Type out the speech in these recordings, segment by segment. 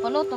Ano to?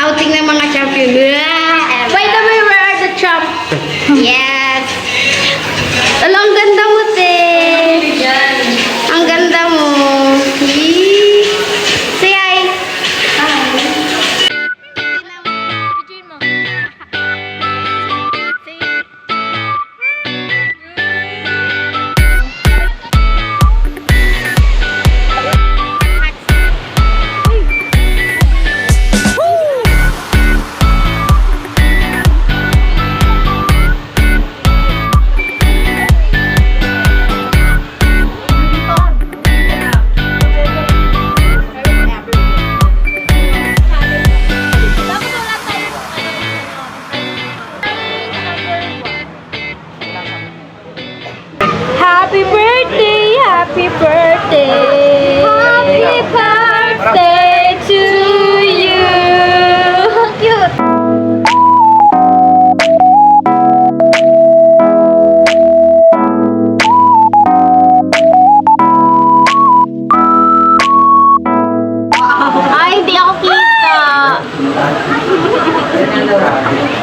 Outing ng mga champion. By the way, where are the champ? Yes. Ang ganda mo, te. Ang ganda mo. Say hi. Happy birthday! Happy birthday! Happy birthday to you! Cute. Ay, hindi ako kita!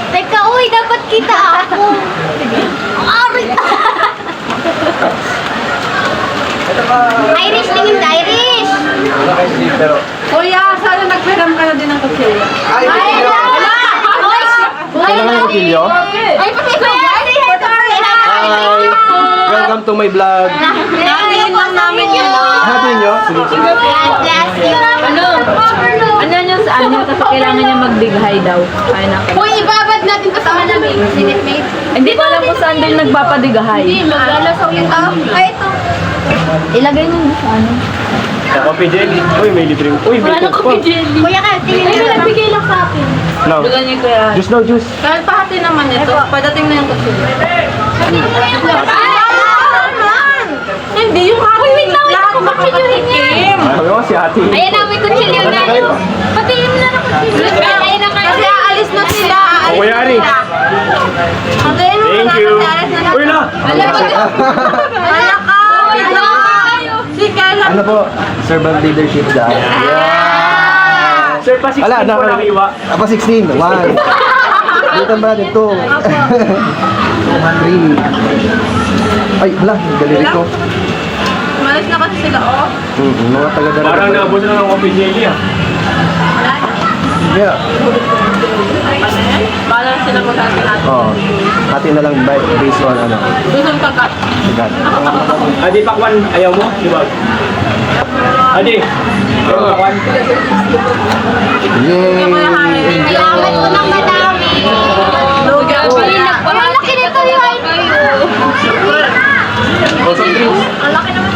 Teka, uy, dapat kita ako. Arit! Irish, tingin ka, Irish! Kuya, sana nagpiram ka na din ng kutsilyo. Ay, Kailangan ng kutsilyo? Ay, pati ko yan! Hi! Welcome to my vlog. Namin lang namin yun. Happy nyo? Sige, sige. God bless you! Ano nyo sa ano? Kasi kailangan niya mag-dighay daw. Ay, naku. Uy, ibabad natin kasama namin. Sinitmate. Hindi ko alam kung saan din nagpapadighay. Maglalasaw yung tao. Ay, ito. Ilagay nyo sa ano. Sa coffee jelly. Uy, may libre. Uy, may Wala coke ko pa. jelly. Kuya ka, tingin Ay, nyo. nagbigay lang sa akin. No. Dugan niyo kaya. Juice daw, juice. Kahit pahati naman ito, padating na yung kutsilyo. Hindi, yung akin. Wait lang, wait ako magsilyuhin niya. Sabi ko si ate. Ayan na, may kutsilyo na. Patingin mo na ng kutsilyo. Ayan na kayo. Kasi aalis na sila. O, Kuya Ari. Patayin mo Thank na you. kasi aalis na Uy na! Wala ka. Si Kela. Ano po? Servant leadership dyan. Yeah! Sir, pa 16 Wala, po lang iwa. Apa 16? 1. Dito ba natin 2. 3. Ay, hala, galiri ko. Umalis na kasi sila, oh. Mga taga-dara. Parang naabot na ng coffee jelly ah. Yeah. Bala na sila maghati natin. Oh. Hati na lang based on ano. Gusto mo kagat. Agad. Adi, pakwan, ayaw mo? Di ba? Adi, ayaw mo pakwan? Yay! Salamat po ng madami. Ang laki nito yun. Awesome drinks. Ang laki naman.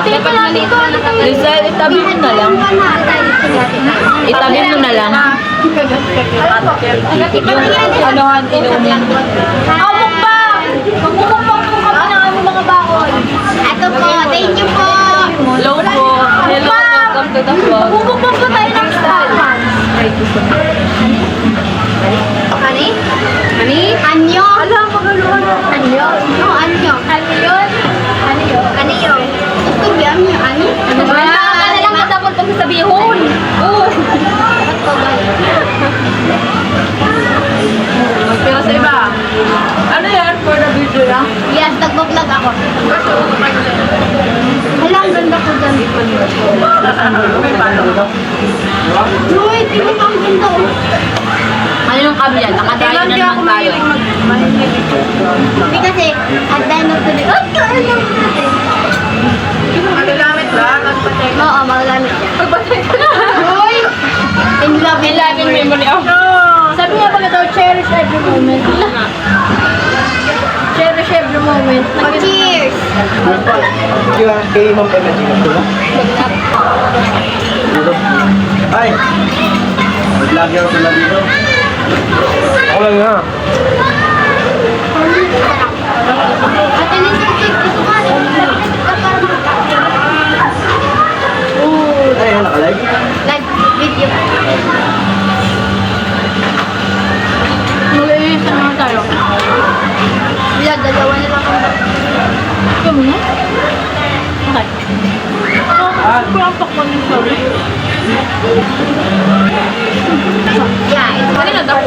Tingnan pa natin ito. Ano kami? Rizal, itabi mo na lang. Itabi mo na lang. Yung anuhan, inumin. Amok ba? Magmumukbang po kami ng aming mga bakol. Ito po. Thank you po. Hello po. Hello, welcome to the vlog. Magmumukbang po tayo ng style. Ani? Ani? Anyo. Alam, magaluan. Anyo. No, anyo. Ano yun? Ano yun? Ano yun? Gusto ba anyo? Ani? Ano ba? Ano lang matapos pag sabihin? Oo. Ba't pa ba? Magpila sa iba. Ano yan? For the video lang? Yes, nagbablog ako. Hala, ang ganda ko dyan. Uy, tingnan mo ang ganda oh. Ano yung kami yan? Nakadayo na naman tayo. Hindi kasi, at dahil nagtuloy. Oh, kaya lang natin. Magagamit ba? Oo, magagamit yan. Pagbatay ka na. Uy! In love, in love, in memory of. Sabi nga pala daw, cherish every moment. Cherish every moment. Mag-cheers! Kay Ma'am Emma, dito. Ay! Mag-vlogger ako na dito. Ako lang nga. At yun yung cake, ito nga. Ay, naka-live? Live video. Mag-iisa naman tayo. Wala, dalawa na lang ang Ito mo na? Okay. Kurang pakwan yung sorry. Yeah, ito. Kanina daw.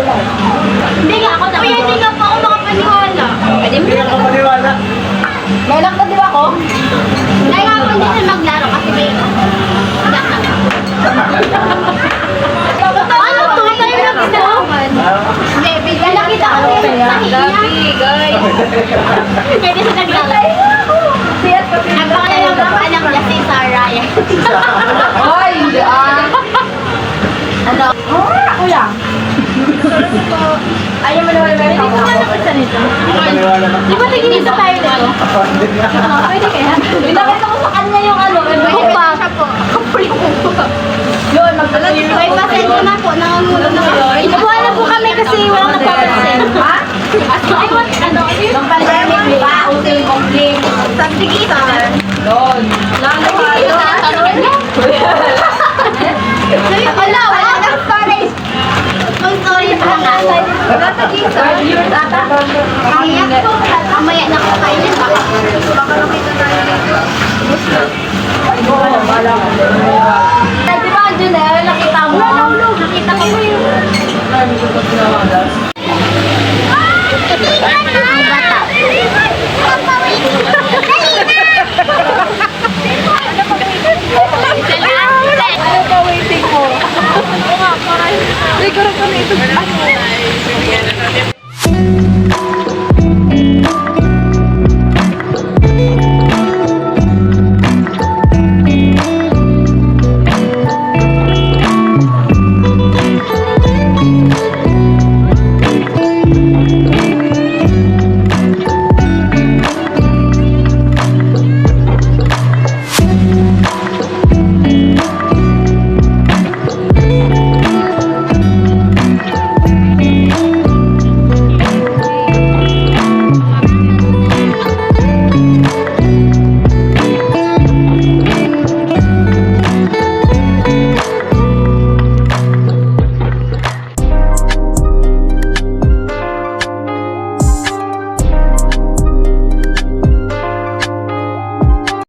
Hindi nga ako Kuya, hindi nga po ako makapaniwala. Pwede mo Hindi na. ka maniwala. Meron ko, di ba ako? Ay, nga po, hindi na maglaro kasi may... Ano to? Tayo na ginawan. Hindi, bigla nakita ko yung sahiya. guys. Pwede sa naglaro. Nagpangalan yung anak niya si Sarah. Ay, hindi ah. Ano? Ako lang. Ayaw mo naman Hindi ko nga nakita nito. Hindi ka maniwala na. Di ba tigilisa tayo nito? Pwede kaya? Pinakita ko sa kanya yung ano. Pwede pa. Siya po. Yun, magdala May pasensya na po. Nangangulong na kayo. Inubuhan na po kami kasi walang nagpapansin. Ha? Ay, what? Ano? Nung pandemic, di ba? Uso yung conflict. Tigisa. Doon. Lalo kayo. Wala, wala nang storage. Ang storage pa nga.